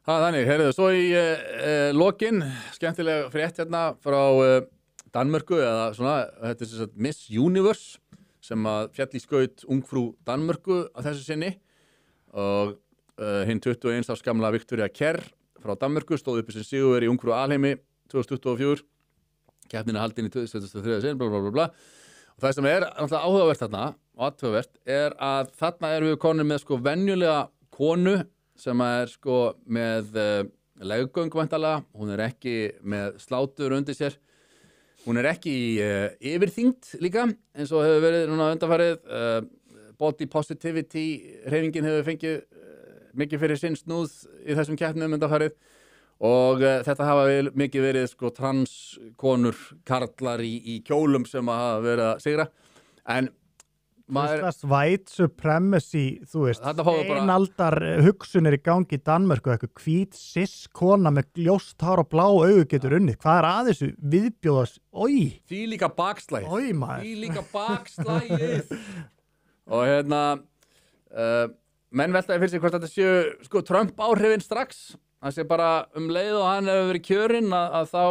Það er þannig, heyrðu, svo í lokin, skemmtilega frétt hérna frá Danmörku eða svona, þetta er sem sagt Miss Universe sem að fjall í skaut ungfrú Danmörku að þessu sinni og hinn 21 árs gamla Victoria Kjær frá Danmörku stóð uppi sem sigurvegari í ungfrú alheimi 2024, keppnin er haldin í 2023 bla bla bla bla og það sem er náttúrulega áhugavert þarna og athugavert er að þarna erum við konur með sko venjulega konu sem er sko með leggöng væntanlega, hún er ekki með slátur undir sér, hún er ekki yfirþyngd líka eins og hefur verið núna undanfarið, body positivity hreyfingin hefur fengið mikið fyrir sinn snúð í þessum keppnum undanfarið og þetta hafa mikið verið sko transkonur karlar í kjólum sem hafa verið að sigra en white supremacy, þú veist, einaldar hugsun í gangi í Danmörku, eitthvað hvít cis-kona með ljóst hár og blá augu getur unnið. Hvað er að þessu viðbjóðas? Því líka bakslagið. Og hérna, menn veltaði fyrir sig hvort þetta séu sko Trump áhrifin strax. Það sé bara leið og hann hefur verið kjörinn að þá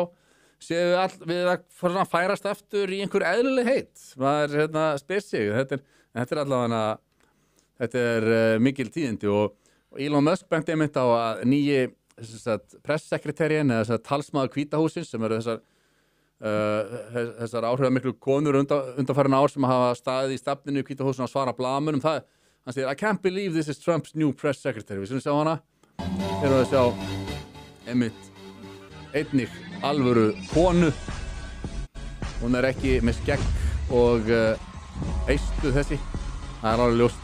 séu við að færast aftur í einhver eðlileg heit. Það er spyr sig. Þetta er allavega þetta er mikil tíðindi og Elon Musk benti einmitt á að nýji pressekretarinn eða talsmaður Hvíta hússins sem eru þessar áhrifamiklu konur undanfarin ár sem hafa staðið í stafninu í Hvíta húsinu að svara blaðamönnum. Hann segir, I can't believe this is Trump's new press secretary. Við skulum sjá hana. Erum við að sjá einmitt einnig alvöru konu. Hún er ekki með skegg og eistu þessi. Það er alveg ljóst.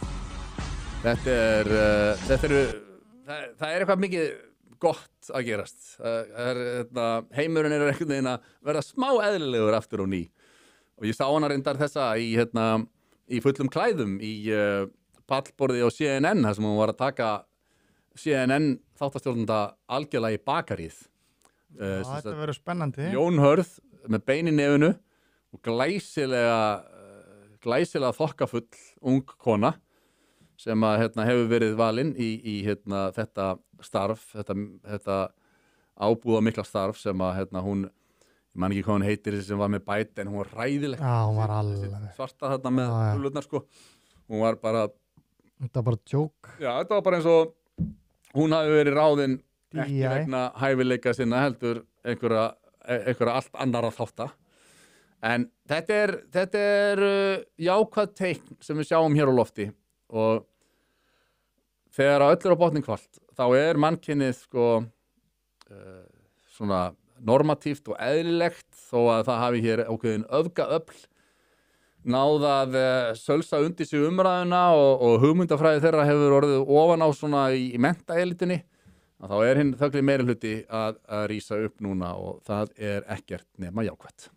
Það er eitthvað mikið gott að gerast. Heimurinn er einhvern veginn að verða smá eðlilegur aftur og ný. Og ég sá hana reyndar þessa í fullum klæðum í pallborði á CNN þar sem hún var að taka CNN þáttastjórnanda algjörlega í bakaríð. Þetta verður spennandi. Jón Hörð með bein í nefinu og glæsilega þokkafull ung kona sem að hefur verið valin í þetta starf, þetta ábúða mikla starf sem að hún, ég man ekki hvað hún heitir sem var með Biden, hún var ræðileg. Já, hún var alveg. Svarta þarna með hullurnar sko. Hún var bara... Þetta var bara djók. Já, þetta var bara eins og hún hafi verið ráðin ekki vegna hæfileika sinna heldur einhverja allt annara þátta. En þetta er jákvæð teikn sem við sjáum hér á lofti og þegar að öll er á botnin kvalt þá er mannkynið sko svona normatíft og eðlilegt þó að það hafi hér ákveðin öfgaöfl náð að sölsa undir sig umræðuna og hugmyndafræði þeirra hefur orðið ofan á svona í menntaelitinni að þá er hinn þögli meiri hluti að rísa upp núna og það er ekkert nema jákvætt.